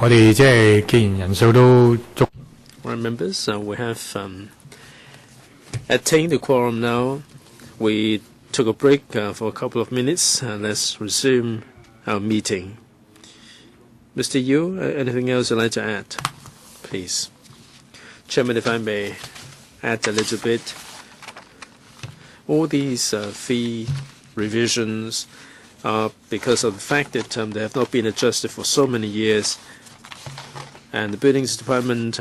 我哋即係既然人數都足。Members, we have attained the quorum now. We took a break for a couple of minutes, and let's resume our meeting. Mr. Yu, anything else you'd like to add? Please. Chairman, if I may add a little bit. All these fee revisions are because of the fact that they have not been adjusted for so many years. And the Buildings Department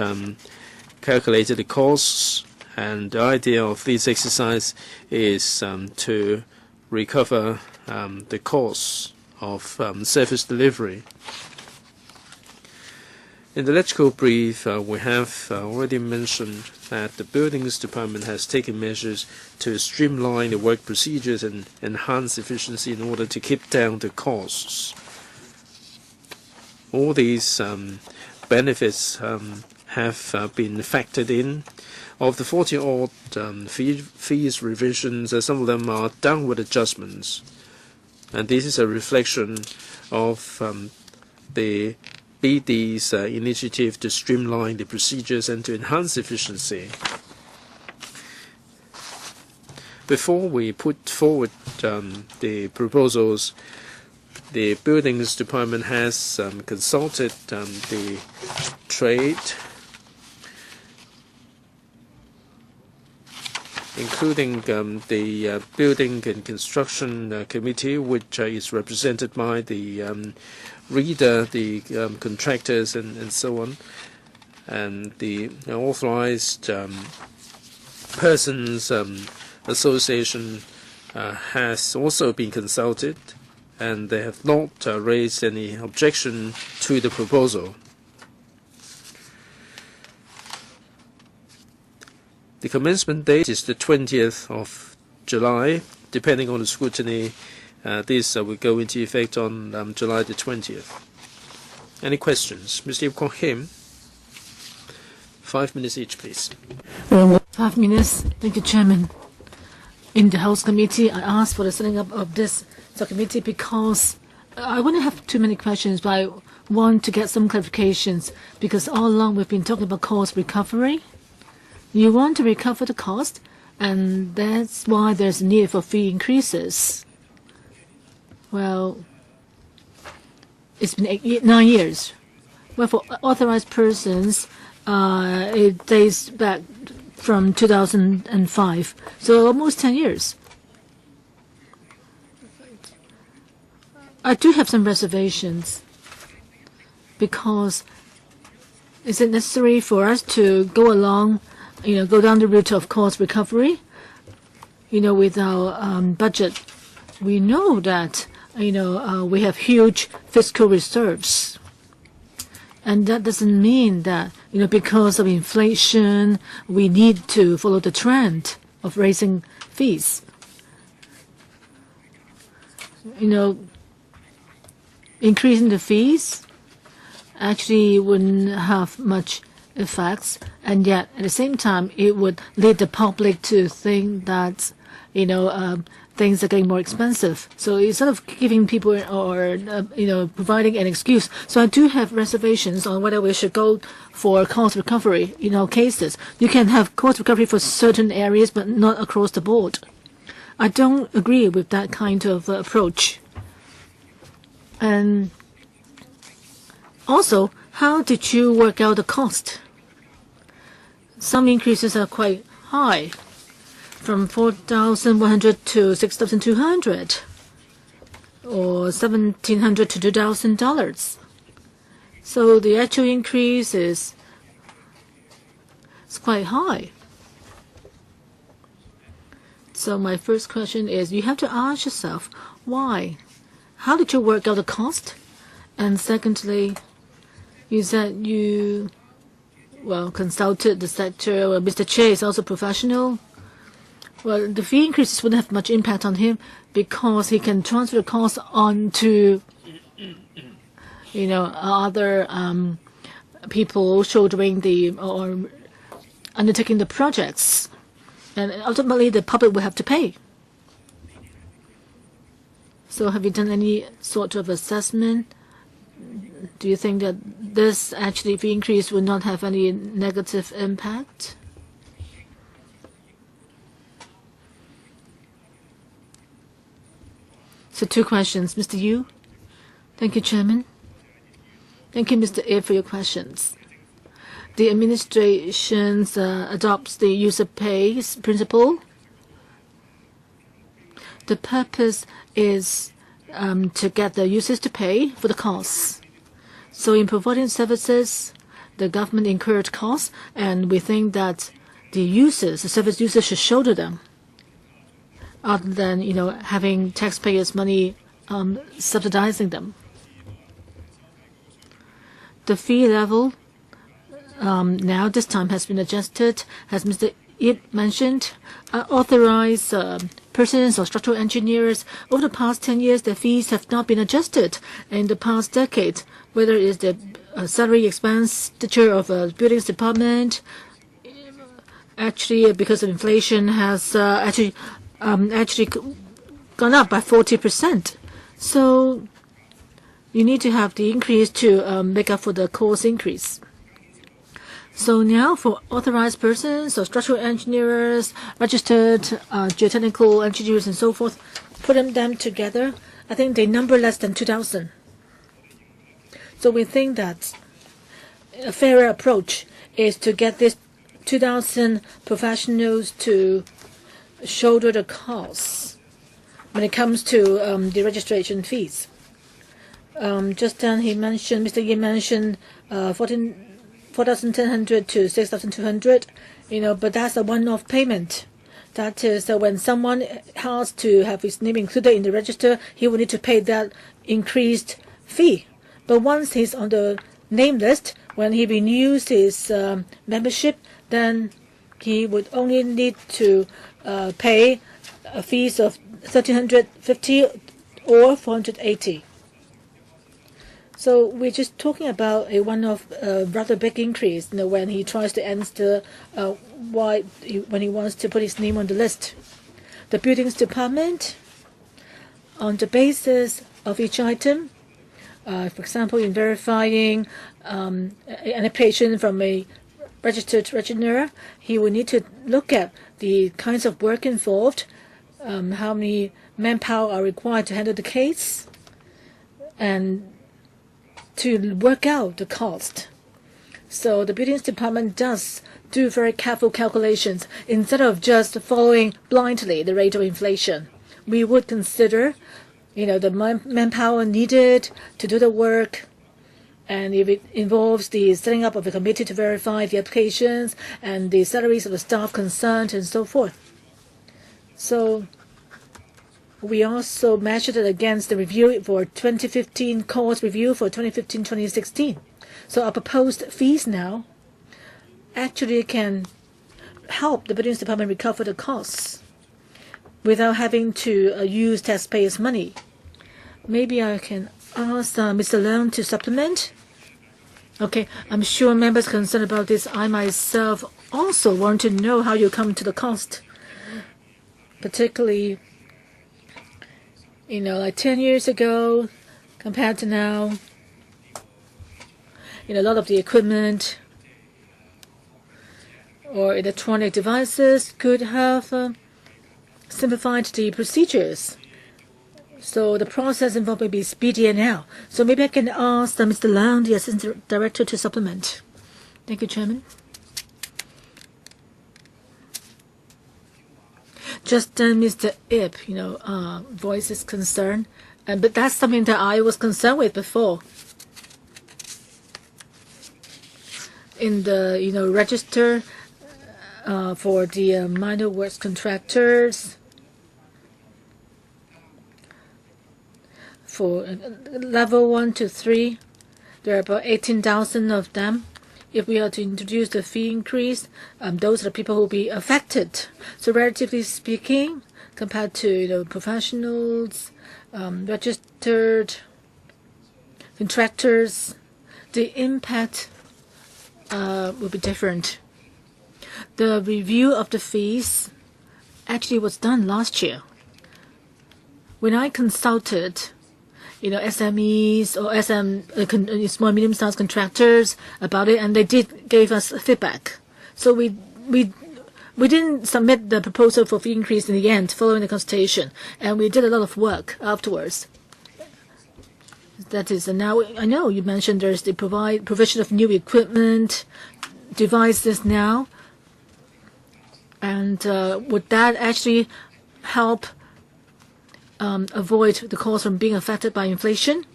calculated the costs, and the idea of this exercise is to recover the costs of service delivery. In the electrical brief, we have already mentioned that the Buildings Department has taken measures to streamline the work procedures and enhance efficiency in order to keep down the costs. All these benefits have been factored in. Of the 40-odd fees revisions, some of them are downward adjustments. And this is a reflection of the VD's initiative to streamline the procedures and to enhance efficiency. Before we put forward the proposals, the Buildings Department has consulted the trade, including the Building and Construction Committee, which is represented by the reader, the contractors, and so on, and the authorized persons association has also been consulted, and they have not raised any objection to the proposal. The commencement date is the 20th of July. Depending on the scrutiny, this will go into effect on July the 20th. Any questions? Mr. Him, 5 minutes each, please. 5 minutes. Thank you, Chairman. In the House Committee, I asked for the setting up of this subcommittee because I wouldn't have too many questions, but I want to get some clarifications because all along we've been talking about cost recovery. You want to recover the cost, and that's why there's a need for fee increases. Well, it's been 9 years. Well, for authorized persons, it dates back from 2005, so almost 10 years. I do have some reservations because is it necessary for us to go along, go down the route of cost recovery, with our budget? We know that, we have huge fiscal reserves. And that doesn't mean that, because of inflation, we need to follow the trend of raising fees. Increasing the fees actually wouldn't have much effects, and yet at the same time it would lead the public to think that things are getting more expensive. So instead of giving people or providing an excuse, so I do have reservations on whether we should go for cost recovery in all cases. You can have cost recovery for certain areas, but not across the board. I don't agree with that kind of approach. And also, how did you work out the cost? Some increases are quite high, from 4,100 to 6,200, or $1,700 to $2,000. So the actual increase is quite high. So my first question is, you have to ask yourself, why? How did you work out the cost? And secondly, you said you, consulted the sector. Well, Mr. Che is also professional. Well, the fee increases wouldn't have much impact on him because he can transfer the cost on to, other people shouldering or undertaking the projects. And ultimately, the public will have to pay. So have you done any sort of assessment do you think that this actually fee increase will not have any negative impact? So 2 questions. Mr. Yu. Thank you, Chairman. Thank you, Mr. Ip, for your questions. The administration adopts the user pays principle. The purpose is to get the users to pay for the costs. So in providing services, the government incurred costs, and we think that the service users should shoulder them, other than having taxpayers' money subsidizing them. The fee level now this time has been adjusted, as Mr. Ip mentioned. Authorized persons or structural engineers, over the past 10 years, their fees have not been adjusted. In the past decade, whether it is the salary expenditure of a buildings department, actually because of inflation has actually gone up by 40%. So you need to have the increase to make up for the cost increase. So now for authorized persons or structural engineers, registered geotechnical engineers and so forth, putting them together, I think they number less than 2,000. So we think that a fairer approach is to get these 2,000 professionals to shoulder the costs when it comes to the registration fees. Just then Mr. Yi mentioned 4,100 to 6,200, but that's a one-off payment. That is when someone has to have his name included in the register, he will need to pay that increased fee. But once he's on the name list, when he renews his membership, then he would only need to pay a fees of 1,350 or 480. So we're just talking about a one-off rather big increase when he tries to answer when he wants to put his name on the list. The buildings department, on the basis of each item, for example, in verifying an application from a registered engineer, he will need to look at the kinds of work involved, how many manpower are required to handle the case, and to work out the cost. So the buildings department does do very careful calculations instead of just following blindly the rate of inflation. We would consider, the manpower needed to do the work, and if it involves the setting up of a committee to verify the applications and the salaries of the staff concerned and so forth. So we also measured it against the review for 2015 cost review for 2015-2016. So our proposed fees now actually can help the buildings department recover the costs without having to use taxpayers' money. Maybe I can ask Mr. Leung to supplement. Okay, I'm sure members concerned about this. I myself also want to know how you come to the cost, particularly like 10 years ago compared to now. A lot of the equipment or electronic devices could have simplified the procedures. So the process involved may be speedier now. So maybe I can ask Mr. Leung, the Assistant Director, to supplement. Thank you, Chairman. Just Mr. Ip, voiced his concern, but that's something that I was concerned with before. In the register for the minor works contractors, for level 1 to 3, there are about 18,000 of them. If we are to introduce the fee increase, those are the people who will be affected. So relatively speaking, compared to professionals, registered contractors, the impact will be different. The review of the fees actually was done last year. When I consulted, SMEs or small and medium-sized contractors about it, and they did give us feedback. So we didn't submit the proposal for fee increase in the end following the consultation, and we did a lot of work afterwards. That is, and now I know you mentioned there's the provision of new equipment, devices now, and would that actually help avoid the cost from being affected by inflation?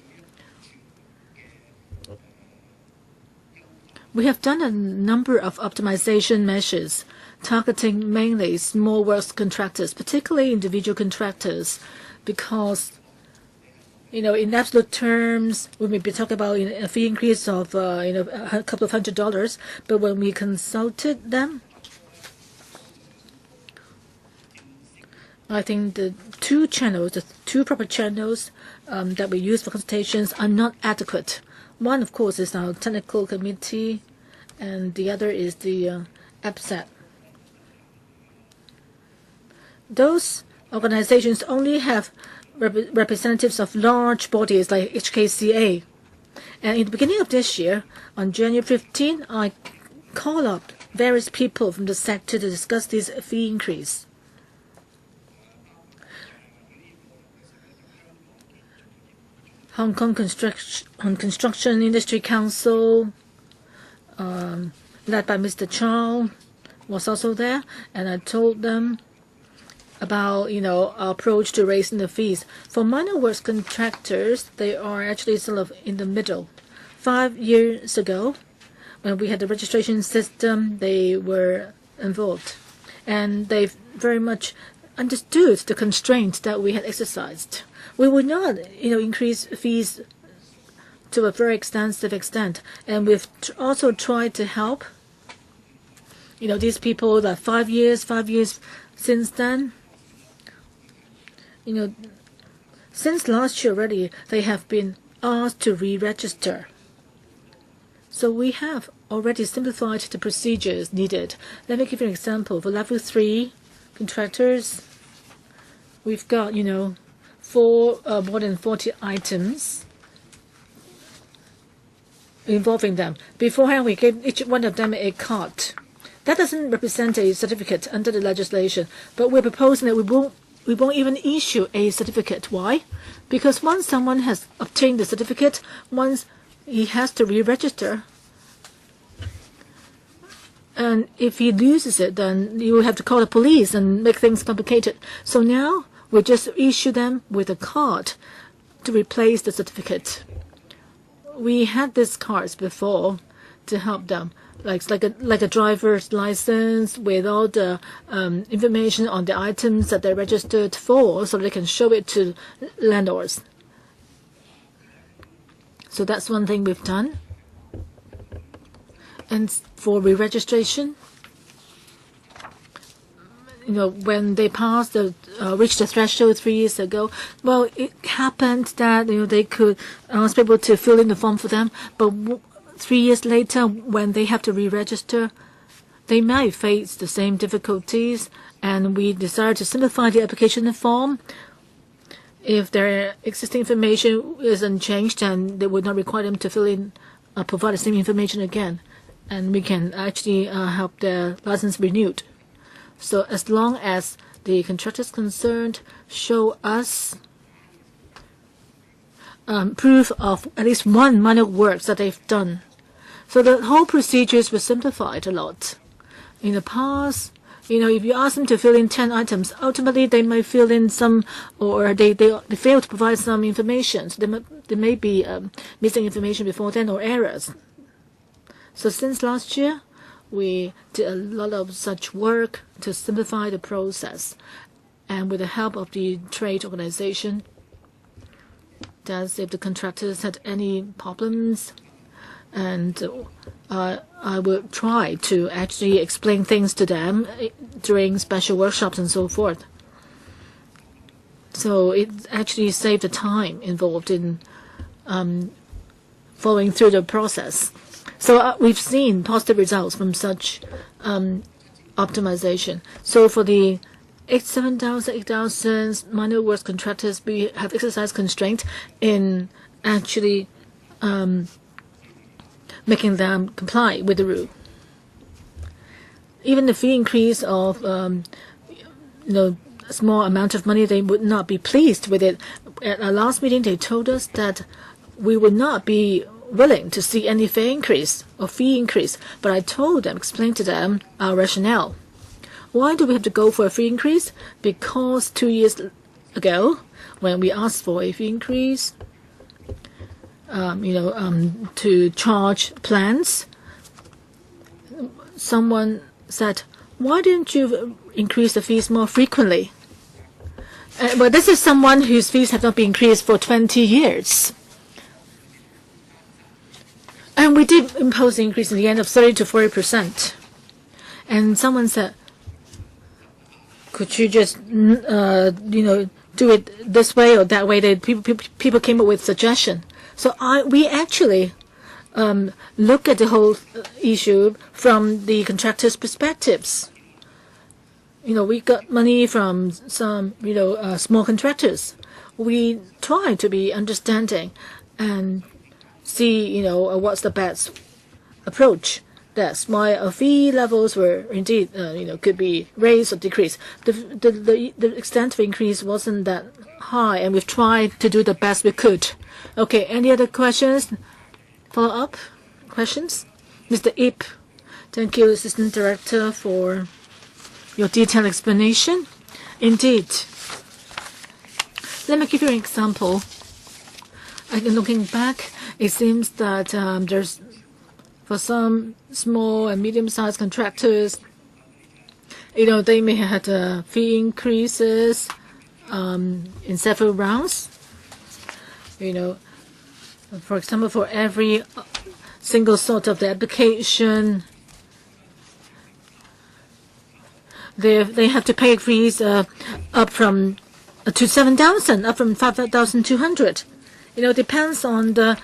We have done a number of optimization measures targeting mainly small works contractors, particularly individual contractors, because in absolute terms, we may be talking about a fee increase of a couple of $100, but when we consulted them, I think the two proper channels that we use for consultations are not adequate. One, of course, is our technical committee, and the other is the APSAT. Those organizations only have representatives of large bodies like HKCA. And in the beginning of this year, on January 15, I called up various people from the sector to discuss this fee increase. Hong Kong Construction Industry Council, led by Mr. Chow, was also there, and I told them about our approach to raising the fees. For minor works contractors, they are actually sort of in the middle. 5 years ago, when we had the registration system, they were involved, and they very much understood the constraints that we had exercised. We would not, increase fees to a very extensive extent, and we've also tried to help, these people that 5 years since then. Since last year already, they have been asked to re-register. So we have already simplified the procedures needed. Let me give you an example. For level 3 contractors, we've got, more than 40 items involving them. Beforehand, we gave each one of them a card. That doesn't represent a certificate under the legislation, but we're proposing that we won't even issue a certificate. Why? Because once someone has obtained the certificate, once he has to re-register, and if he loses it, then you will have to call the police and make things complicated. So now we just issue them with a card to replace the certificate. We had these cards before to help them, like a driver's license with all the information on the items that they're registered for, so they can show it to landlords. So that's one thing we've done. And for re-registration, when they reached the threshold 3 years ago, well, it happened that they could ask people to fill in the form for them, but 3 years later, when they have to re-register, they might face the same difficulties, and we decided to simplify the application form. If their existing information isn't changed, then they would not require them to fill in, provide the same information again, and we can actually help their license renewed. So as long as the contractors concerned show us proof of at least one minor works that they've done. So the whole procedures were simplified a lot. In the past, if you ask them to fill in 10 items, ultimately they might fill in some, or they fail to provide some information. So they may be missing information before then, or errors. So since last year, we did a lot of such work to simplify the process. And with the help of the trade organization, that if the contractors had any problems, and I would try to actually explain things to them during special workshops and so forth. So it actually saved the time involved in following through the process. So we've seen positive results from such optimization. So for the 7,000, 8,000 minor works contractors, we have exercised constraint in actually making them comply with the rule. Even the fee increase of a small amount of money, they would not be pleased with it. At our last meeting, they told us that we would not be willing to see any fee increase. But I told them, explained to them our rationale. Why do we have to go for a fee increase? Because 2 years ago, when we asked for a fee increase, to charge plans, someone said, why didn't you increase the fees more frequently? Well, this is someone whose fees have not been increased for 20 years. And we did impose an increase in the end of 30 to 40%. And someone said, could you just, do it this way or that way? People came up with suggestion. So we actually look at the whole issue from the contractors' perspectives. We got money from some, small contractors. We try to be understanding and see, what's the best approach. That's why our fee levels were indeed, could be raised or decreased. The extent of increase wasn't that high, and we've tried to do the best we could. Okay, any other questions? Follow-up questions? Mr. Ip, thank you, Assistant Director, for your detailed explanation. Indeed. Let me give you an example. Looking back, it seems that there's, for some small and medium-sized contractors, they may have had fee increases in several rounds. For example, for every single sort of the application, they have to pay fees up from to 7,000, up from 5,200. Depends on the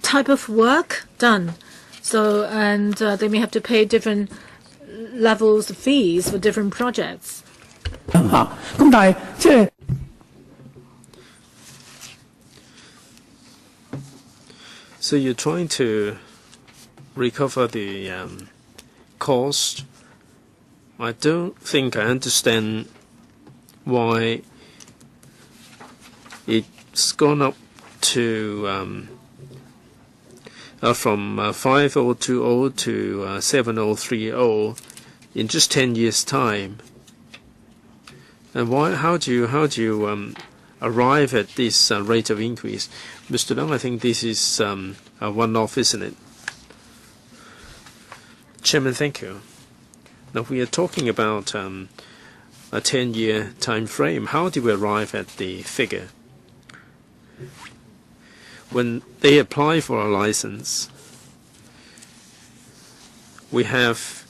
type of work done. So, and they may have to pay different levels of fees for different projects. So you're trying to recover the cost. I don't think I understand why it's gone up to from 5020 to 7030 in just 10 years' time. And how do you arrive at this rate of increase? Mr. Leung, I think this is a one-off, isn't it? Chairman, thank you. Now, we are talking about a 10-year time frame. How do we arrive at the figure? When they apply for a license, we have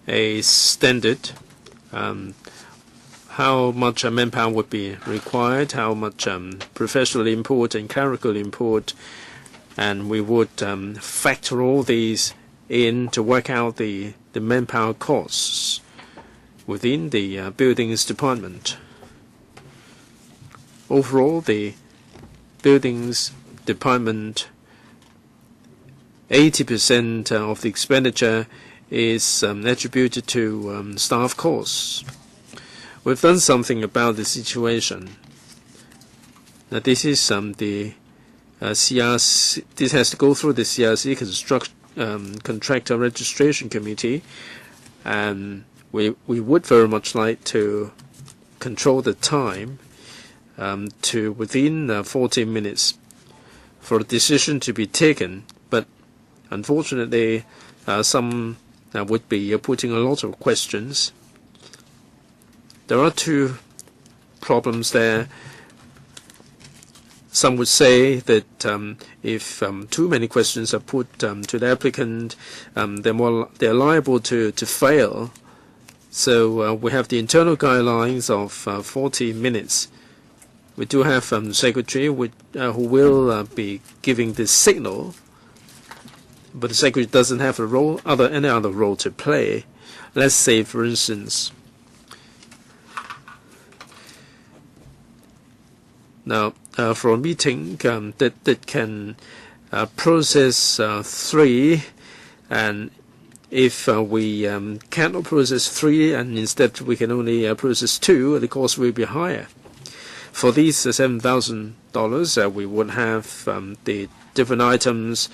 a standard, how much manpower would be required, how much professional input and clerical input, and we would factor all these in to work out the manpower costs within the buildings department. Overall, the buildings department, 80% of the expenditure is attributed to staff costs. We've done something about the situation. Now, this is the CRC. This has to go through the CRC Contractor Registration Committee, and we would very much like to control the time to within 14 minutes for a decision to be taken. But unfortunately, some would be putting a lot of questions. There are two problems there. Some would say that if too many questions are put to the applicant, they're liable to fail. So we have the internal guidelines of 40 minutes. We do have secretary who will be giving the signal, but the secretary doesn't have any other role to play. Let's say, for instance, Now, for a meeting that can process 3, and if we cannot process 3 and instead we can only process 2, the cost will be higher. For these $7,000, we would have the different items,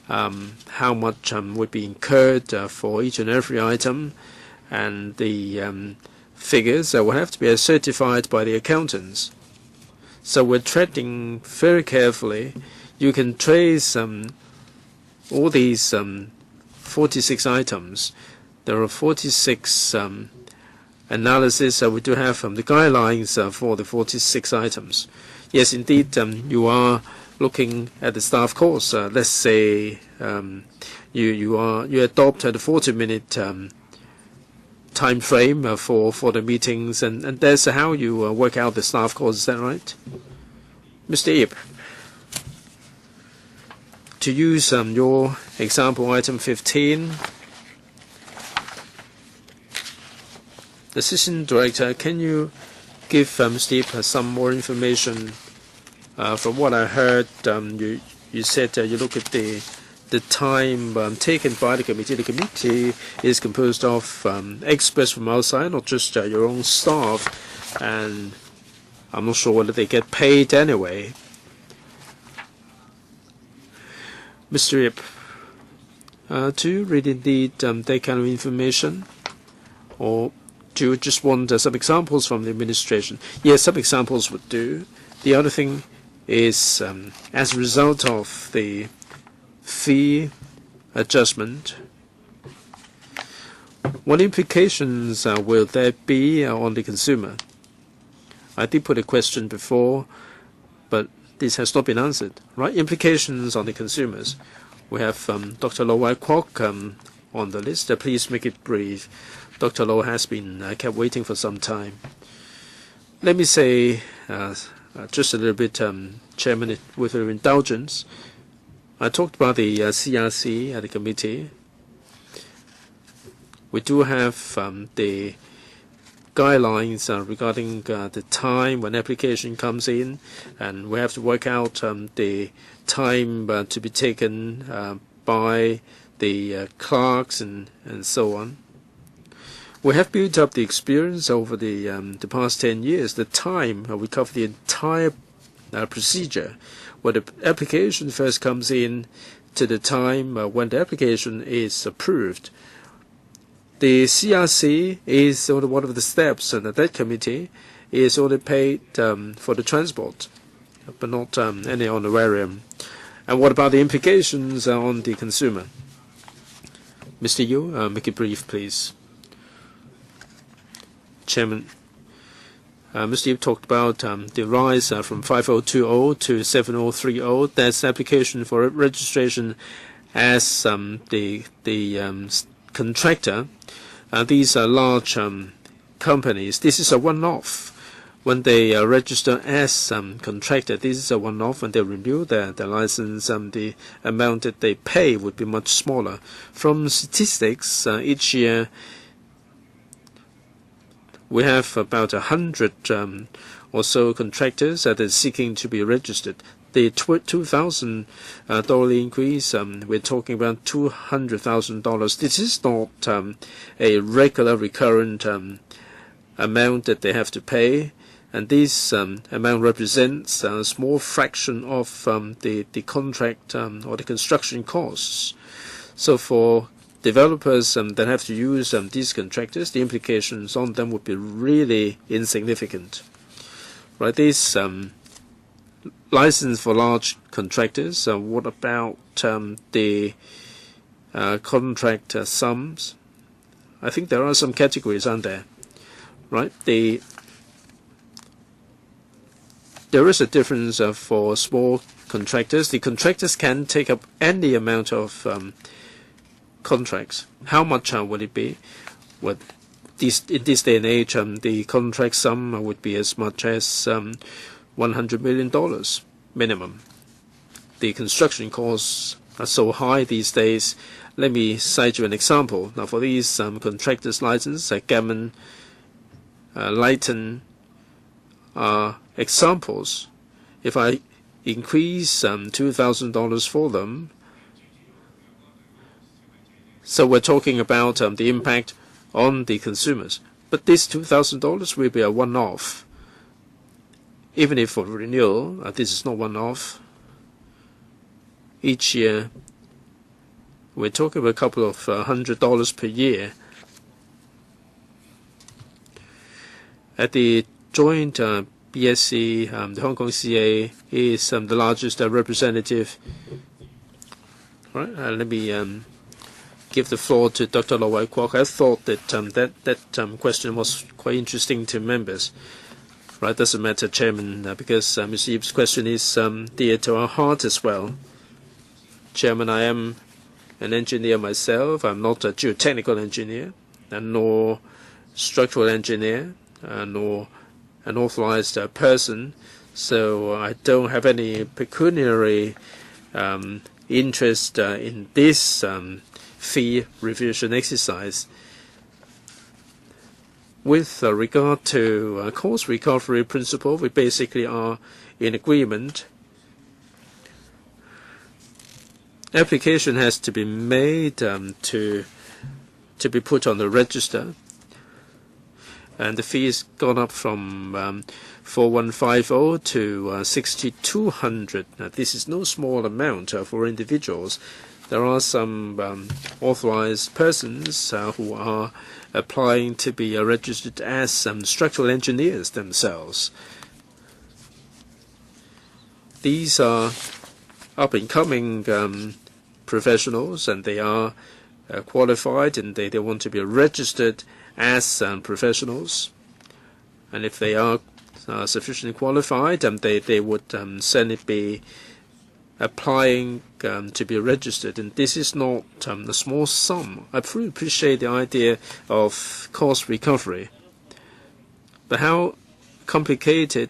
how much would be incurred for each and every item, and the figures will have to be certified by the accountants. So we're treading very carefully. You can trace all these 46 items. There are 46 analysis we do have the guidelines for the 46 items. Yes, indeed, you are looking at the staff cost. Let's say you adopt the 40-minute time frame for the meetings, and that's how you work out the staff cost. Is that right, Mr. Ip? To use your example, item 15. Assistant Director, can you give Steve some more information? From what I heard, you said you look at the time taken by the committee. The committee is composed of experts from outside, not just your own staff, and I'm not sure whether they get paid anyway. Mr. Ip, do you really need that kind of information, or do you just want some examples from the administration? Yes, some examples would do. The other thing is, as a result of the fee adjustment, what implications will there be on the consumer? I did put a question before, but this has not been answered. Right? Implications on the consumers. We have Dr. Lo Wai Kwok on the list. Please make it brief. Dr. Lo has been kept waiting for some time. Let me say just a little bit, Chairman, with your indulgence. I talked about the CRC at the committee. We do have the guidelines regarding the time when application comes in, and we have to work out the time to be taken by the clerks and so on. We have built up the experience over the past 10 years. The time we cover the entire procedure, when the application first comes in to the time when the application is approved. The CRC is only one of the steps, and that committee is only paid for the transport, but not any honorarium. And what about the implications on the consumer? Mr. Yu, make it brief, please. Chairman, Mr. Yu talked about the rise from 5020 to 7030. That's application for registration as the contractor. These are large companies. This is a one-off. When they register as contractor, this is a one-off. When they renew their license, the amount that they pay would be much smaller. From statistics, each year we have about 100 or so contractors that are seeking to be registered. The $2,000 increase, we're talking about $200,000. This is not a regular recurrent amount that they have to pay, and this amount represents a small fraction of the contract or the construction costs. So for developers that have to use these contractors, the implications on them would be really insignificant. Right? These license for large contractors. What about the contract sums? I think there are some categories, aren't there? Right? There is a difference for small contractors. The contractors can take up any amount of contracts. How much would it be? Well, in this day and age, the contract sum would be as much as $100 million minimum. The construction costs are so high these days. Let me cite you an example. Now, for these contractors' license, Gammon, Lighton are examples. if I increase $2,000 for them, so we're talking about the impact on the consumers. But this $2,000 will be a one-off. Even if for renewal, this is not one-off. Each year, we're talking about a couple of $100 per year. At the joint BSC, the Hong Kong CA is the largest representative. All right, let me give the floor to Dr. Lo Wai Kwok. I thought that that question was quite interesting to members. Right, doesn't matter, Chairman, because Mr. Yip's question is dear to our heart as well. Chairman, I am an engineer myself. I'm not a geotechnical engineer, and nor structural engineer, nor an authorized person. So I don't have any pecuniary interest in this fee revision exercise. With regard to cost recovery principle, we basically are in agreement. Application has to be made to be put on the register, and the fee has gone up from 4150 to 6200. Now, this is no small amount for individuals. There are some authorized persons who are applying to be registered as structural engineers themselves. These are up-and-coming professionals, and they are qualified, and they want to be registered as professionals. And if they are sufficiently qualified, they would certainly be applying to be registered. And this is not a small sum. I fully appreciate the idea of cost recovery. But how complicated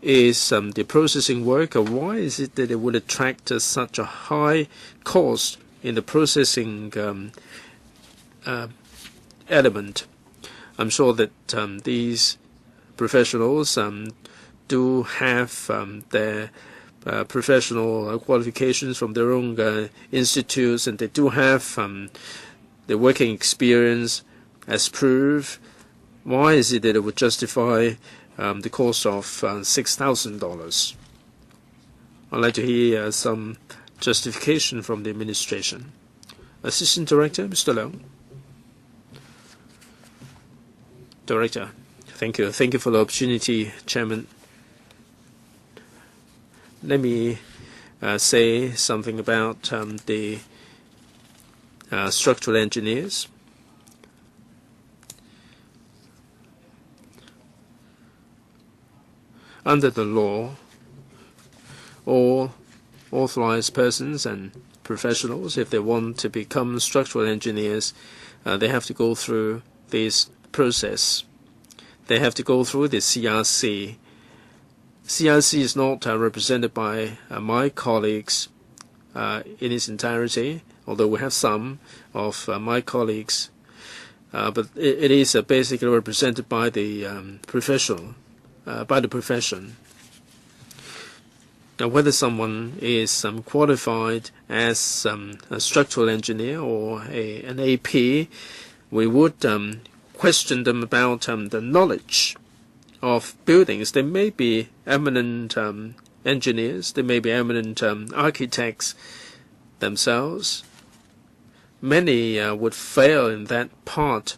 is the processing work, or why is it that it would attract such a high cost in the processing element? I'm sure that these professionals do have their professional qualifications from their own institutes, and they do have the working experience as proof. Why is it that it would justify the cost of $6,000? I'd like to hear some justification from the administration. Assistant Director, Mr. Leung. Director, thank you. Thank you for the opportunity, Chairman. Let me say something about the structural engineers. Under the law, all authorized persons and professionals, if they want to become structural engineers, they have to go through this process. They have to go through the CRC. CRC is not represented by my colleagues in its entirety, although we have some of my colleagues, but it is basically represented by the by the profession. Now, whether someone is qualified as a structural engineer or an AP, we would question them about the knowledge of buildings. They may be eminent engineers, they may be eminent architects themselves. Many would fail in that part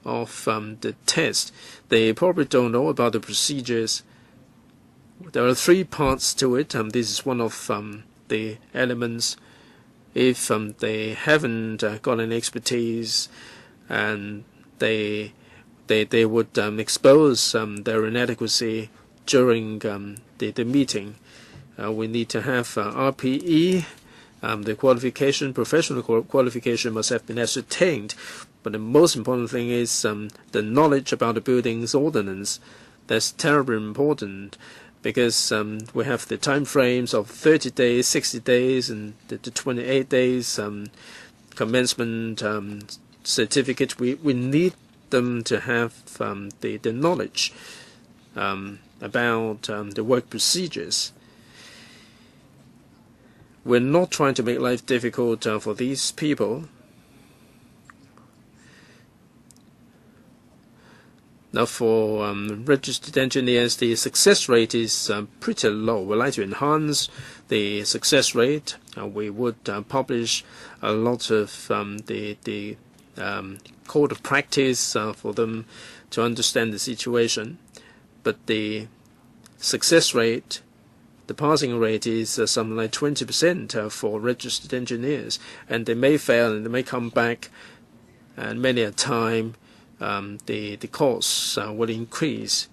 of the test. They probably don't know about the procedures. There are three parts to it. This is one of the elements. If they haven't got any expertise, and they would expose their inadequacy during the meeting. We need to have RPE. The qualification, professional qualification, must have been ascertained. But the most important thing is the knowledge about the building's ordinance. That's terribly important, because we have the time frames of 30 days, 60 days, and the 28 days commencement certificate. We need them to have the knowledge. about the work procedures. We're not trying to make life difficult for these people. Now, for registered engineers, the success rate is pretty low. We'd like to enhance the success rate. We would publish a lot of the code of practice for them to understand the situation. But the success rate, the passing rate is something like 20% for registered engineers. And they may fail and they may come back, and many a time the costs will increase.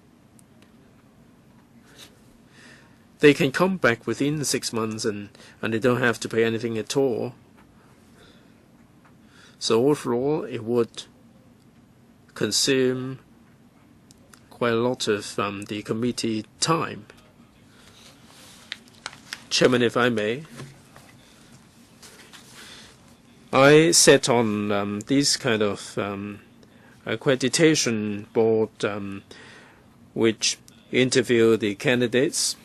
They can come back within 6 months and they don't have to pay anything at all. So overall, it would consume quite a lot of the committee time. Chairman, if I may, I sat on this kind of accreditation board which interview the candidates.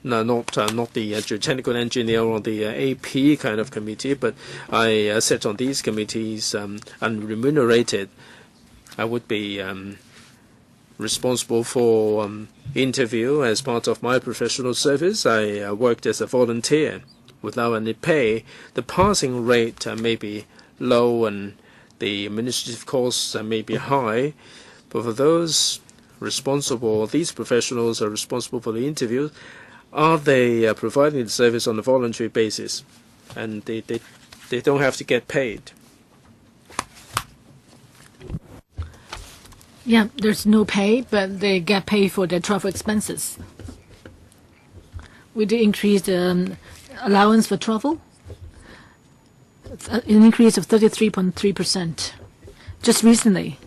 No, not the geotechnical engineer or the AP kind of committee, but I sat on these committees unremunerated. I would be responsible for interview as part of my professional service. I worked as a volunteer without any pay. The passing rate may be low and the administrative costs may be high, but for those responsible, these professionals are responsible for the interview. Are they providing the service on a voluntary basis, and they don't have to get paid? Yeah, there's no pay, but they get paid for their travel expenses. We did increase the allowance for travel. It's an increase of 33.3% just recently.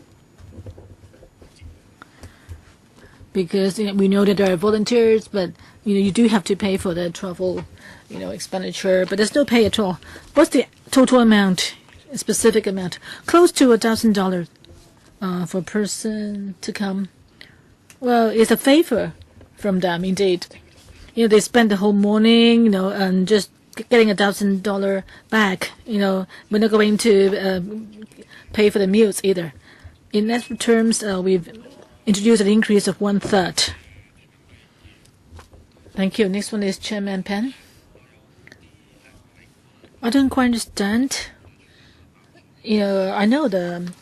Because we know that there are volunteers, but you do have to pay for the travel, expenditure. But there's no pay at all. What's the total amount? A specific amount, close to $1,000 for a person to come. Well, it's a favor from them, indeed. They spend the whole morning, and just getting $1,000 back. We're not going to pay for the meals either. In net terms, we've introduced an increase of 1/3. Thank you. Next one is Chairman Penn. I don't quite understand. I know the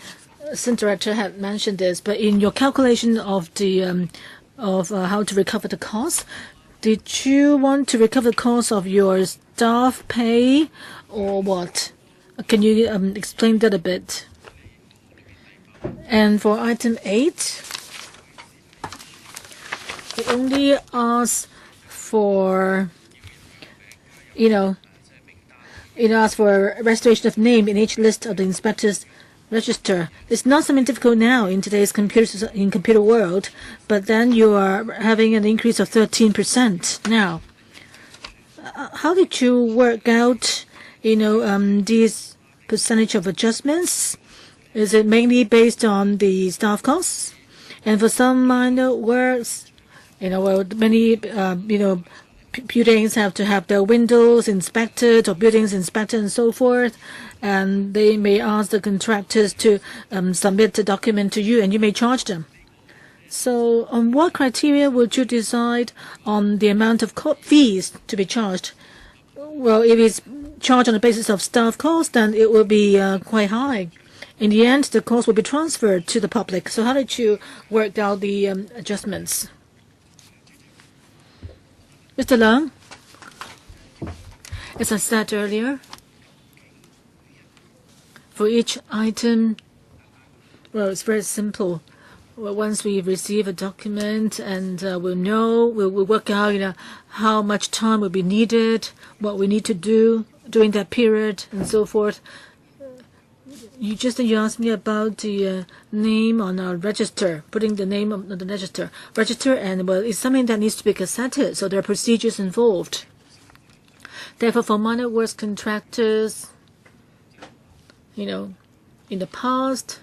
Sin Director had mentioned this, but in your calculation of the how to recover the cost, did you want to recover the cost of your staff pay or what? Can you explain that a bit? And for item 8, it only asks for, it asks for restoration of name in each list of the inspector's register. It's not something difficult now in today's computer world, but then you are having an increase of 13% now. How did you work out, these percentage of adjustments? Is it mainly based on the staff costs? And for some minor works, many, buildings have to have their windows inspected or buildings inspected and so forth, and they may ask the contractors to submit a document to you, and you may charge them. So on what criteria would you decide on the amount of fees to be charged? Well, if it's charged on the basis of staff cost, then it will be quite high. In the end, the cost will be transferred to the public. So how did you work out the adjustments? Mr. Leung, as I said earlier, for each item, well, it's very simple. Well, once we receive a document and we'll work out, how much time will be needed, what we need to do during that period, and so forth. You asked me about the name on our register, putting the name on the register, and well, it's something that needs to be gazetted, so there are procedures involved. Therefore, for minor works contractors, in the past,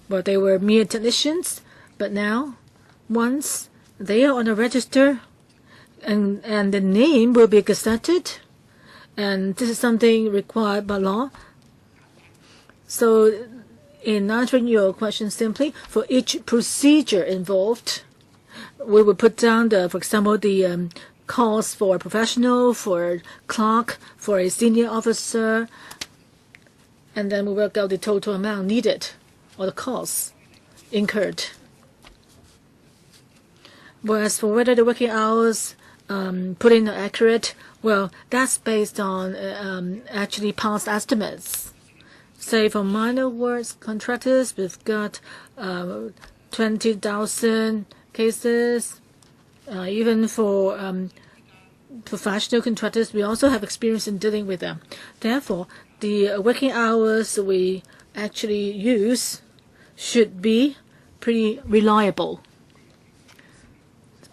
Well, they were mere technicians, but now, once they are on a register, and the name will be gazetted, and this is something required by law. So, in answering your question simply, for each procedure involved, we will put down for example, the cost for a professional, for a clerk, for a senior officer, and then we work out the total amount needed or the costs incurred. Whereas for whether the working hours put in are accurate, well, that's based on actually past estimates. Say for minor works contractors, we've got 20,000 cases. Even for professional contractors, we also have experience in dealing with them. Therefore, the working hours we actually use should be pretty reliable,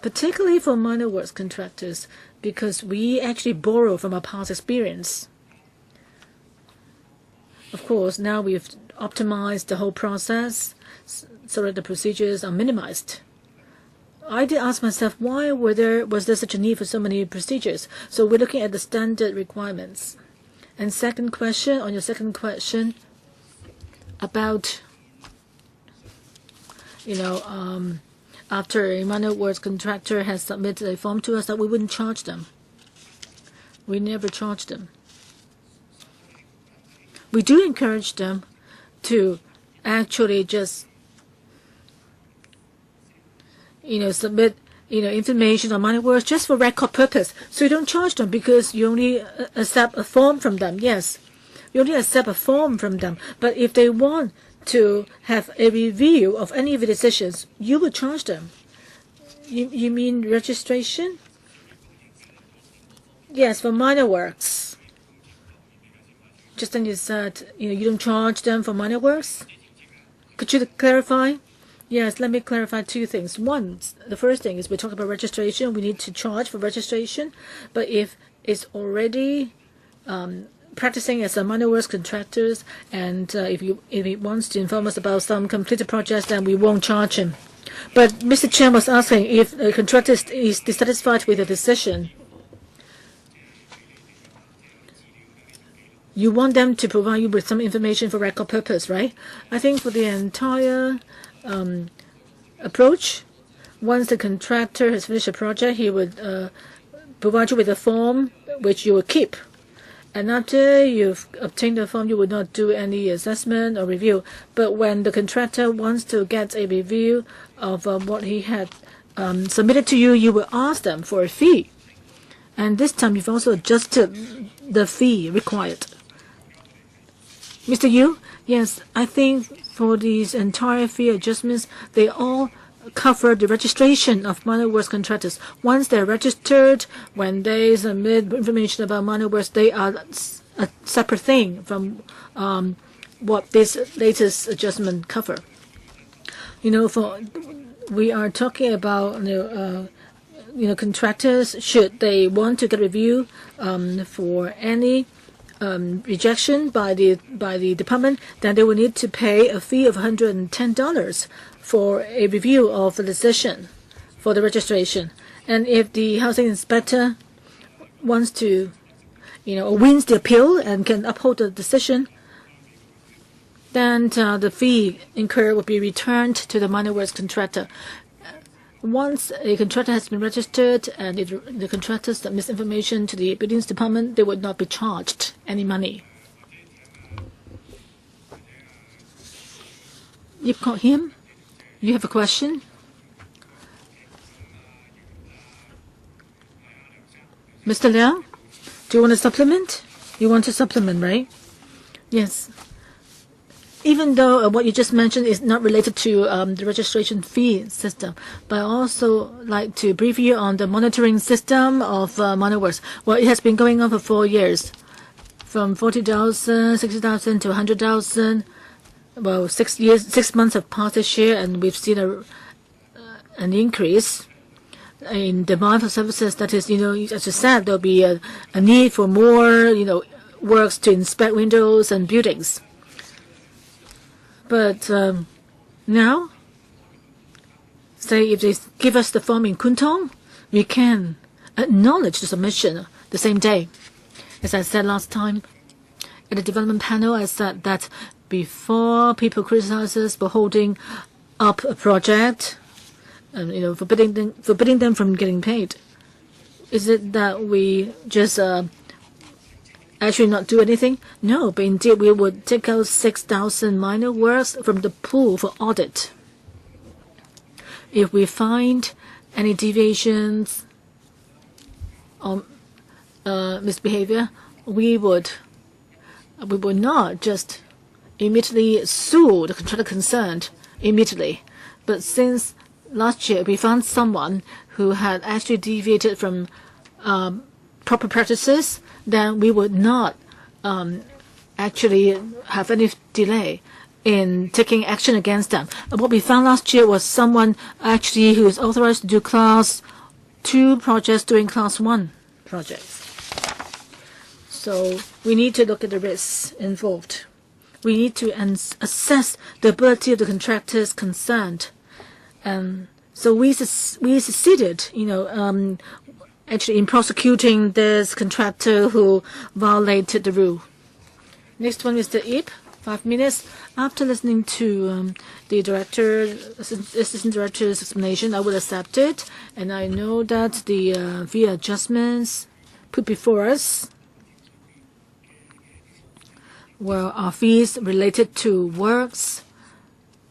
particularly for minor works contractors, because we actually borrow from our past experience. Of course, now we've optimized the whole process so that the procedures are minimized. I did ask myself, why was there such a need for so many procedures? So we're looking at the standard requirements. And second question, on your second question about, after a minor works contractor has submitted a form to us, that we wouldn't charge them. We never charge them. We do encourage them to actually just submit information on minor works just for record purpose. So you don't charge them because you only accept a form from them. Yes, you only accept a form from them. But if they want to have a review of any of the decisions, you will charge them. You mean registration? Yes, for minor works. Just then you said, you don't charge them for minor works? Could you clarify? Yes, let me clarify two things. One, the first thing is we talk about registration. We need to charge for registration. But if it's already practicing as a minor works contractors, and if he wants to inform us about some completed projects, then we won't charge him. But Mr. Chen was asking if a contractor is dissatisfied with the decision. You want them to provide you with some information for record purpose, right? I think for the entire approach, once the contractor has finished a project, he would provide you with a form which you will keep. And after you've obtained the form, you would not do any assessment or review. But when the contractor wants to get a review of what he had submitted to you, you will ask them for a fee. And this time you've also adjusted the fee required. Mr. Yu, yes, I think for these entire fee adjustments, they all cover the registration of minor works contractors. Once they're registered, when they submit information about minor works, they are a separate thing from what this latest adjustment cover. We are talking about contractors, should they want to get review for any rejection by the department, then they will need to pay a fee of $110 for a review of the decision for the registration. And if the housing inspector wants to, wins the appeal and can uphold the decision, then the fee incurred will be returned to the minor works contractor. Once a contractor has been registered and if the contractor submits information to the buildings department, they would not be charged any money. You've got him? You have a question? Mr. Liang, do you want to supplement? You want to supplement, right? Yes. Even though what you just mentioned is not related to the registration fee system, but I also like to brief you on the monitoring system of minor works. Well, it has been going on for 4 years, from 40,000, 60,000 to 100,000. Well, 6 months have passed this year, and we've seen an increase in demand for services. That is, as you said, there'll be a need for more, works to inspect windows and buildings. But Now, say if they give us the form in Kuntong, we can acknowledge the submission the same day. As I said last time, at the development panel, I said that before people criticize us for holding up a project, and forbidding them from getting paid, is it that we just actually not do anything? No, but indeed we would take out 6,000 minor works from the pool for audit. If we find any deviations or misbehavior, we would not just immediately sue the contractor concerned immediately. But since last year we found someone who had actually deviated from proper practices, then we would not actually have any delay in taking action against them. What we found last year was someone actually who is authorized to do Class 2 projects doing Class 1 projects. So we need to look at the risks involved. We need to assess the ability of the contractors concerned. So we succeeded, actually in prosecuting this contractor who violated the rule. Next one is the Ip. 5 minutes. After listening to the assistant director's explanation, I will accept it, and I know that the fee adjustments put before us are fees related to works,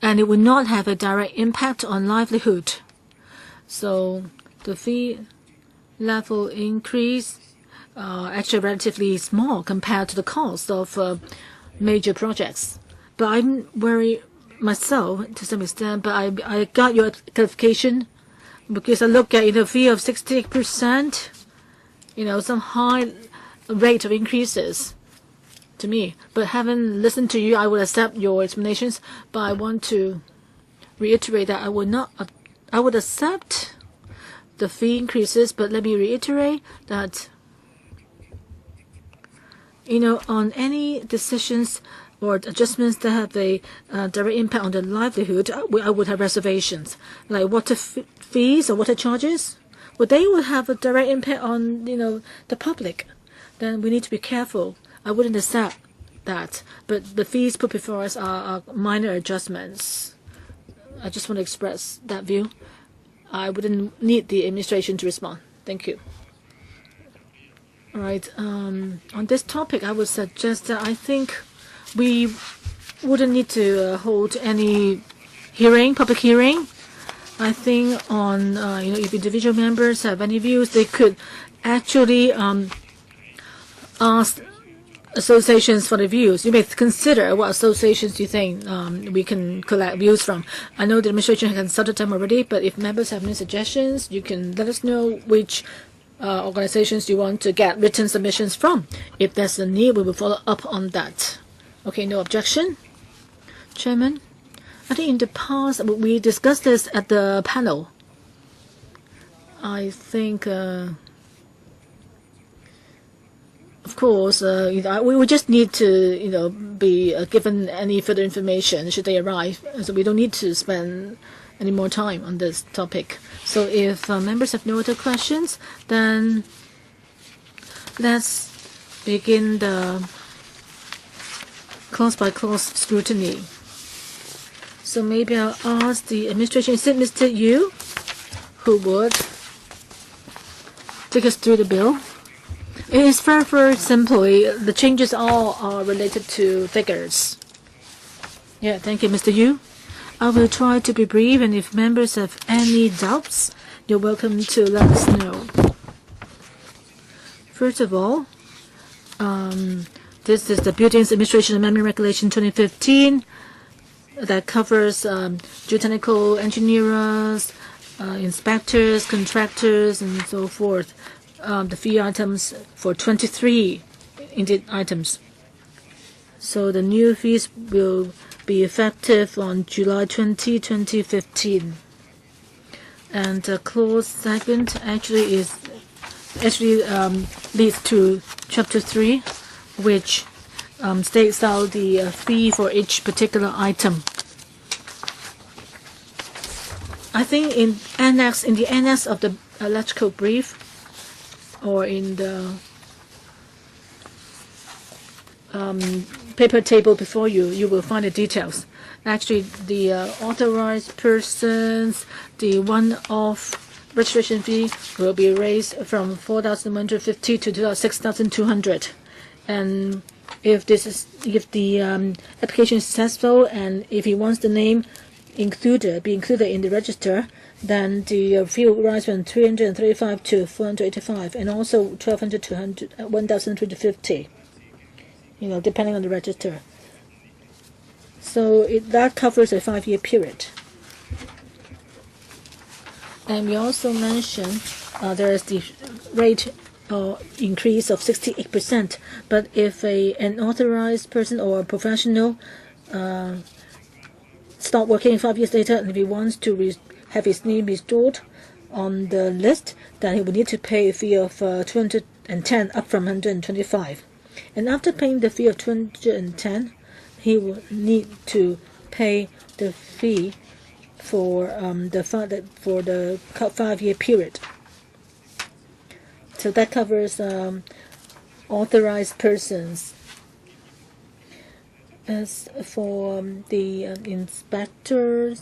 and it will not have a direct impact on livelihood. So the fee level increase actually relatively small compared to the cost of major projects. But I'm worried myself to some extent, but I got your clarification because I look at a fee of 68%, some high rate of increases to me. But having listened to you, I will accept your explanations, but I want to reiterate that I would accept the fee increases, but let me reiterate that on any decisions or adjustments that have a direct impact on the livelihood, I would have reservations. Like water fees or water charges, they will have a direct impact on the public. Then we need to be careful. I wouldn't accept that. But the fees put before us are minor adjustments. I just want to express that view. I wouldn't need the administration to respond. Thank you. All right. On this topic, I would suggest that I think we wouldn't need to hold any public hearing. I think if individual members have any views, they could actually ask associations for the views. You may consider what associations you think we can collect views from. I know the administration has consulted them already, but if members have any suggestions, you can let us know which organizations you want to get written submissions from. If there's a need, we will follow up on that. Okay, no objection? Chairman, I think in the past we discussed this at the panel. I think, of course, we just need to, be given any further information should they arrive. So we don't need to spend any more time on this topic. So if members have no other questions, then let's begin the clause-by-clause scrutiny. So maybe I'll ask the administration, is it Mr. Yu who would take us through the bill? It is very, very simple. The changes all are related to figures. Yeah, thank you, Mr. Yu. I will try to be brief, and if members have any doubts, you're welcome to let us know. First of all, this is the Buildings Administration Amendment Regulation 2015 that covers geotechnical engineers, inspectors, contractors, and so forth. The fee items for 23 indeed items. So the new fees will be effective on July 20, 2015. And clause second actually leads to chapter 3, which states out the fee for each particular item. I think in the annex of the electrical brief, or in the paper table before you, you will find the details. Actually, the authorized persons, the one-off registration fee will be raised from 4,150 to 6,200, and if the application is successful, and if he wants the name be included in the register, then the fee will rise from 335 to 485, and also 1,200 to 1,350. Depending on the register. So that covers a 5-year period. And we also mentioned there is the rate increase of 68%. But if an authorized person or a professional start working 5 years later, and if he wants to have his name restored on the list, then he will need to pay a fee of 210 up from 125. And after paying the fee of 210, he will need to pay the fee for the 5-year period. So that covers authorized persons. As for the inspectors,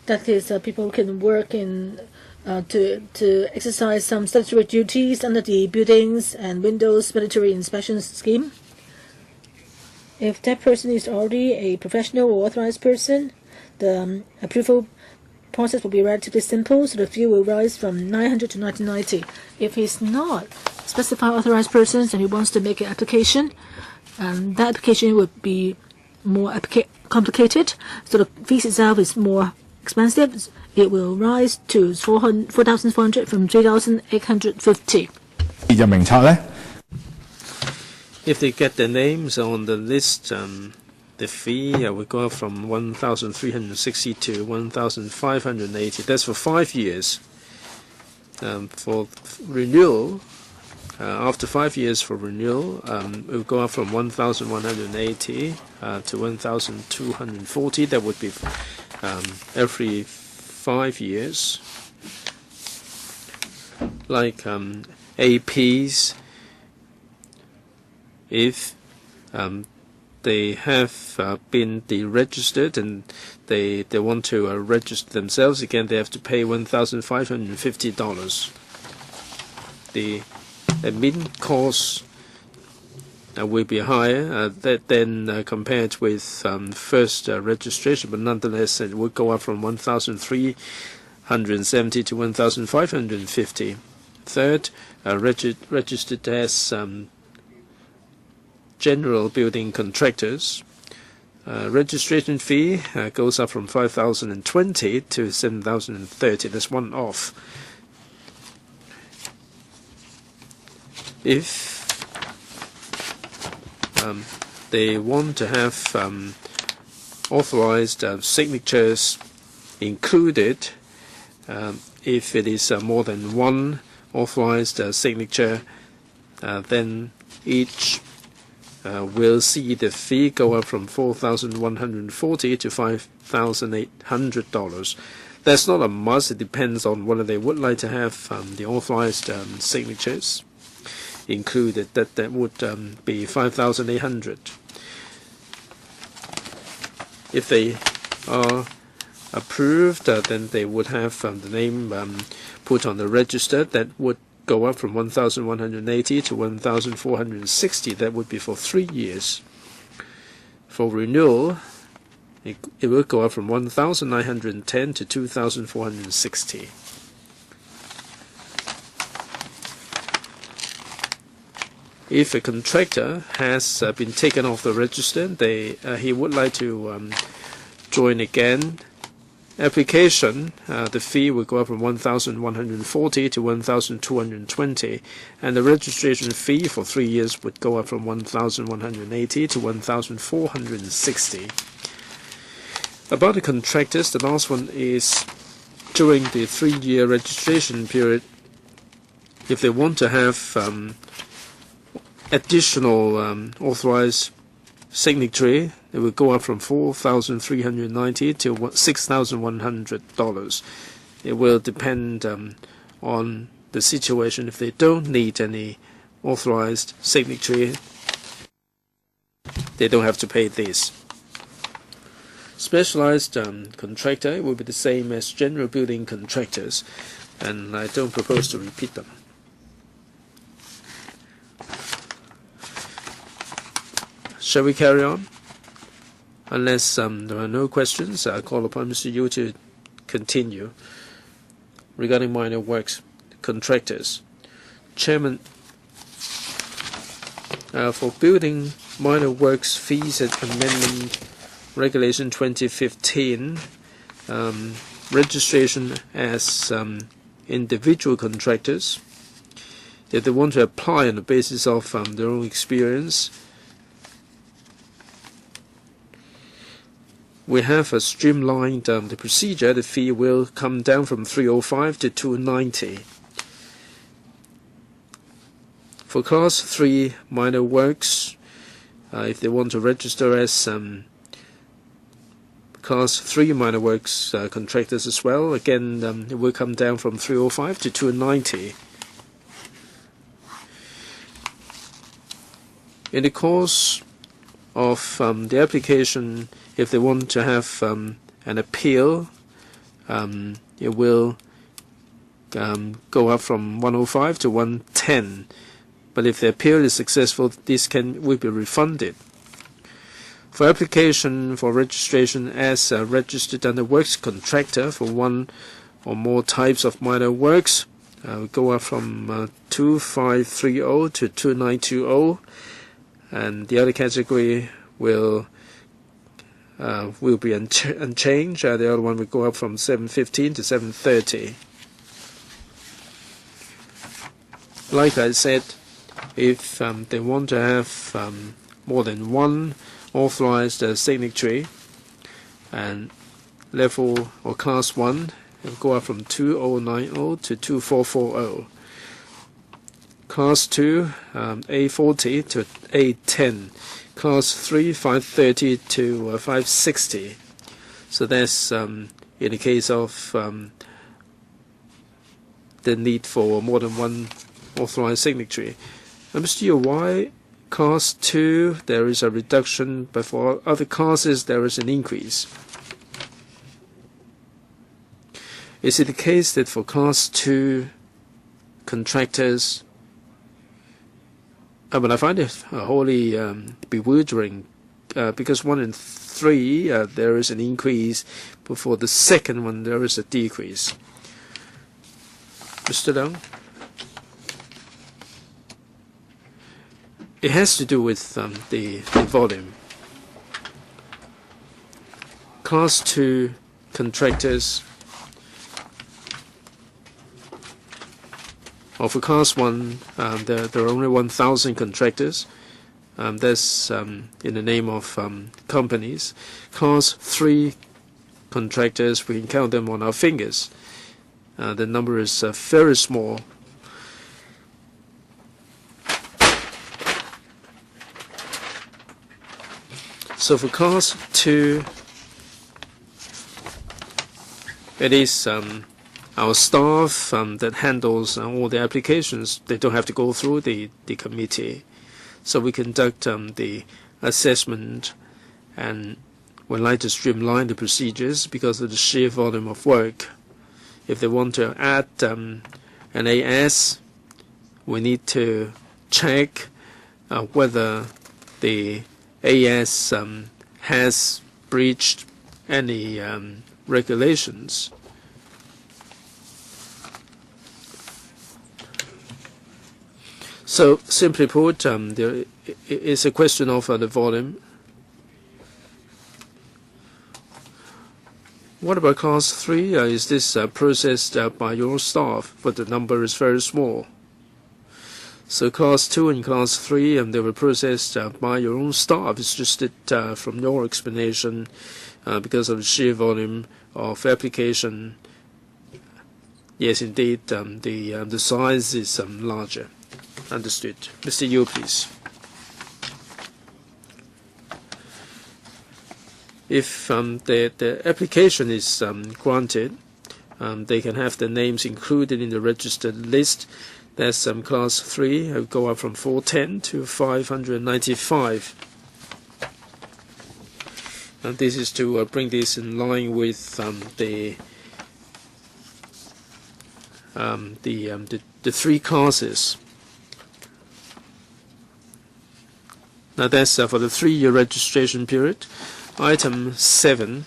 that is people who can work in to exercise some statutory duties under the Buildings and Windows Military Inspection Scheme. If that person is already a professional or authorized person, the approval process will be relatively simple, so the fee will rise from 900 to 1990. If he's not specified authorized persons and he wants to make an application, that application would be more complicated, so the fees itself is more expensive. It will rise to 4,400 from 3,850. If they get their names on the list, the fee will go up from 1,360 to 1,580. That's for 5 years. For renewal, after 5 years for renewal, it will go up from 1,180 to 1,240. That would be every 5 years. Like APs, if they have been deregistered and they want to register themselves again, they have to pay $1,550. The admin cost will be higher than compared with first registration, but nonetheless it would go up from 1,370 to 1,550. Third, registered as general building contractors. Registration fee goes up from 5,020 to 7,030. That's one off. If they want to have authorized signatures included, if it is more than one authorized signature, then each will see the fee go up from $4,140 to $5,800. That's not a must. It depends on whether they would like to have the authorized signatures included. That would be $5,800. If they are approved, then they would have the name put on the register. That would go up from 1,180 to 1,460. That would be for 3 years. For renewal, it will go up from 1,910 to 2,460. If a contractor has been taken off the register, he would like to join again. Application, the fee will go up from 1,140 to 1,220, and the registration fee for 3 years would go up from 1,180 to 1,460. About the contractors, the last one is during the 3-year registration period, if they want to have additional authorized signatory, it will go up from $4,390 to $6,100. it will depend on the situation. If they don't need any authorized signatory, they don't have to pay this. Specialized contractor will be the same as general building contractors, and I don't propose to repeat them. Shall we carry on? Unless there are no questions, I call upon Mr. Yu to continue regarding minor works contractors. Chairman, for building minor works fees and amendment Regulation 2015, registration as individual contractors, if they want to apply on the basis of their own experience, we have streamlined the procedure. The fee will come down from 305 to 290. For Class 3 minor works, if they want to register as Class 3 minor works contractors as well, again, it will come down from 305 to 290. In the course of the application, if they want to have an appeal, it will go up from 105 to 110. But if the appeal is successful, this will be refunded. For application for registration as a registered under works contractor for one or more types of minor works, go up from 2530 to 2920, and the other category will be unchanged. The other one will go up from 715 to 730. Like I said, if they want to have more than one authorized signatory, and level or class 1, it will go up from 2090 to 2440. Class 2, A40 to A10. Class 3, 530 to 560. So that's in the case of the need for more than one authorized signatory. Mr. Yu, why Class 2 there is a reduction, but for other classes there is an increase? Is it the case that for Class 2 contractors, but I find it wholly bewildering, because 1 in 3 there is an increase, but for the second one there is a decrease. Mr. Leung? It has to do with the volume. Class 2 contractors, or for Class 1, there are only 1,000 contractors. That's in the name of companies. Class 3 contractors, we can count them on our fingers. The number is very small. So for Class 2, it is our staff that handles all the applications. They don't have to go through the committee. So we conduct the assessment, and we'd like to streamline the procedures because of the sheer volume of work. If they want to add an AS, we need to check whether the AS has breached any regulations. So simply put, there is a question of the volume. What about Class 3? Is this processed by your staff? But the number is very small. So Class 2 and Class 3, they were processed by your own staff. It's just that from your explanation, because of the sheer volume of application, yes, indeed, the size is larger. Understood. Mr. Yu, please. If the application is granted, they can have their names included in the registered list. That's class 3, will go up from 410 to 595. And this is to bring this in line with the 3 classes. Now that's for the 3-year registration period. Item 7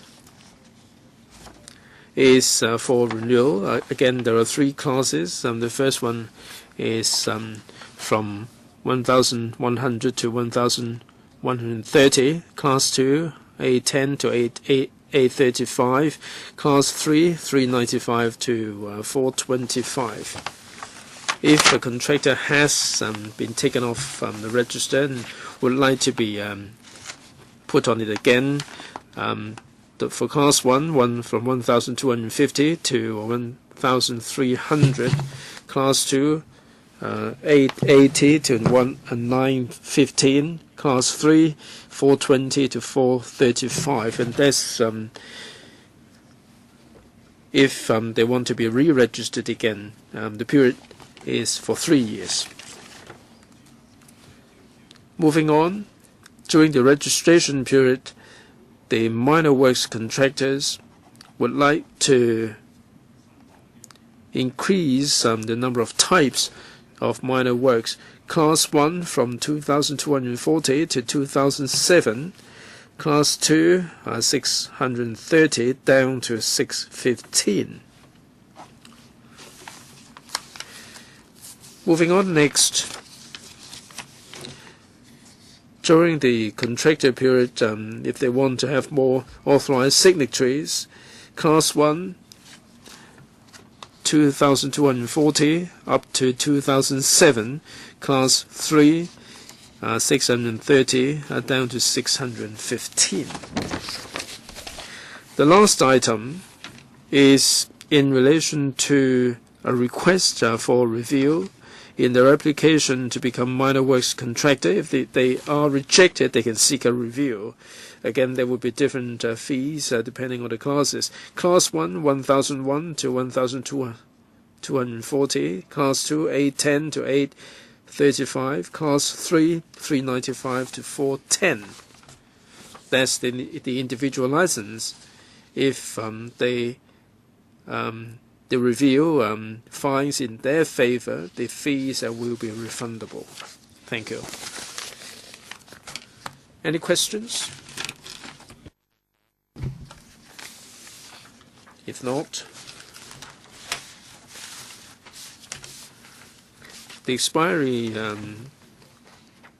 is for renewal. Again, there are 3 classes. The first one is from 1,100 to 1,130. Class 2, A10 to A35. Class 3, 395 to 425. If a contractor has been taken off the register and would like to be put on it again, for class 1 from 1,250 to 1,300, class 2 880 to 915, class 3 420 to 435, and that's if they want to be re-registered again. The period is for 3 years. Moving on, during the registration period, the minor works contractors would like to increase the number of types of minor works. Class 1 from 2,240 to 2,007. Class 2 630 down to 615. Moving on next. During the contractor period, if they want to have more authorized signatories, Class 1, 2,240 up to 2,007, Class 3, 630 down to 615. The last item is in relation to a request for review in their application to become minor works contractor. If they are rejected, they can seek a review. Again, there will be different fees depending on the classes. Class 1, 1,001 to 1,240. Class 2, 810 to 835. Class 3, 395 to 410. That's the individual license. If the review finds in their favor, the fees will be refundable. Thank you. Any questions? If not, the expiry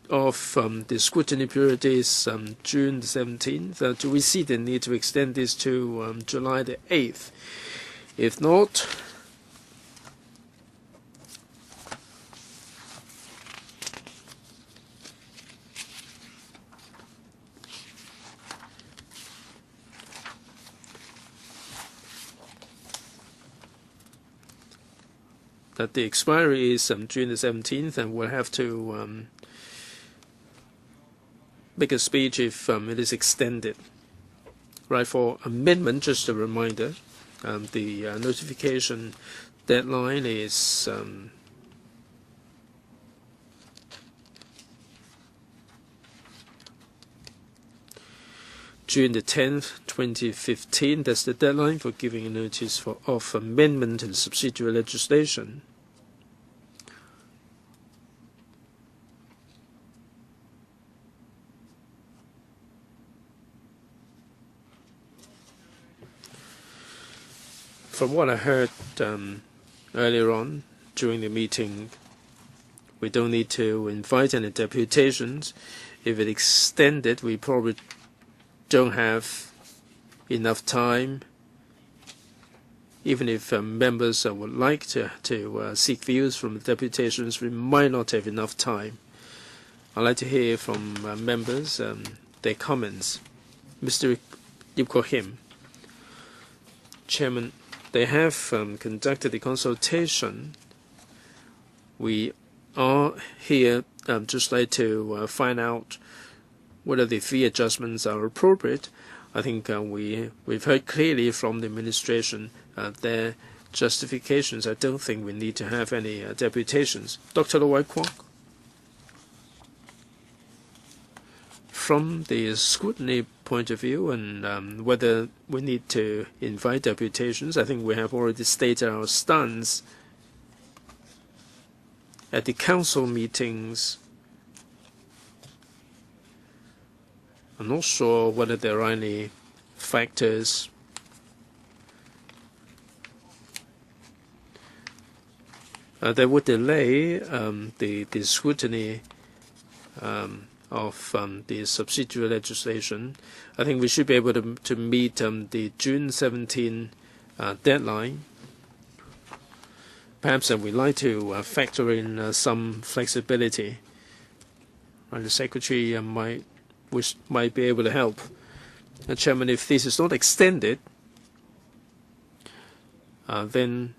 of the scrutiny period is June the 17th. Do we see the need to extend this to July the 8th? If not, that the expiry is June the 17th, and we'll have to make a speech if it is extended. Right, for amendment, just a reminder, the notification deadline is June the 10th, 2015. That's the deadline for giving a notice of amendment and subsidiary legislation. From what I heard earlier on during the meeting, we don't need to invite any deputations. If it extended, we probably don't have enough time. Even if members would like to seek views from the deputations, we might not have enough time. I'd like to hear from members their comments. Mr. Yip-Ko-Him. Chairman, they have conducted a consultation. We are here just like to find out whether the fee adjustments are appropriate. I think we've heard clearly from the administration their justifications, I don't think we need to have any deputations. Dr. Lo Kwok, from the scrutiny point of view and whether we need to invite deputations, I think we have already stated our stance at the council meetings. I'm not sure whether there are any factors that would delay the scrutiny of the subsidiary legislation. I think we should be able to meet the June 17 deadline. Perhaps we'd like to factor in some flexibility. And the Secretary might be able to help. Chairman, if this is not extended, then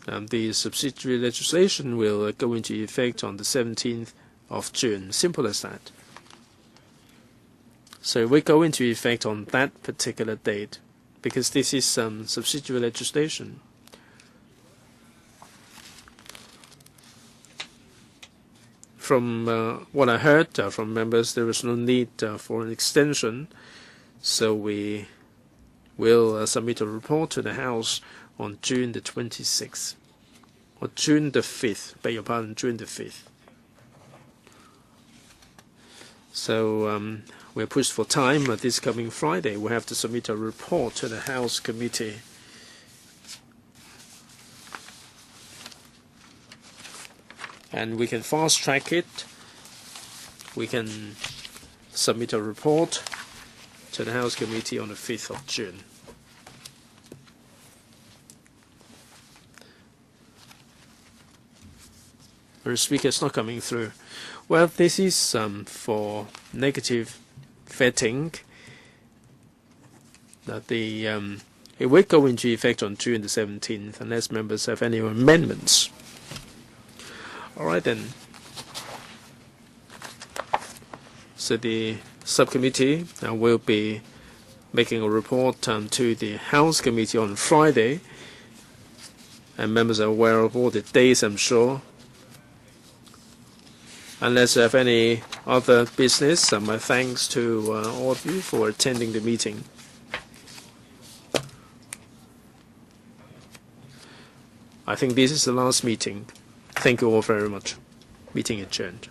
the subsidiary legislation will go into effect on the 17th of June. Simple as that. So we go into effect on that particular date because this is subsidiary legislation. From what I heard from members, there is no need for an extension, so we will submit a report to the House on June the 26th, or June the 5th, beg your pardon, June the 5th. So we're pushed for time. This coming Friday, we have to submit a report to the House Committee. And we can fast-track it. We can submit a report to the House Committee on the 5th of June. The speaker is not coming through. Well, this is for negative vetting. That it will go into effect on June the 17th unless members have any amendments. All right then. So the subcommittee will be making a report to the House Committee on Friday, and members are aware of all the days, I'm sure. Unless you have any other business, my thanks to all of you for attending the meeting. I think this is the last meeting. Thank you all very much. Meeting adjourned.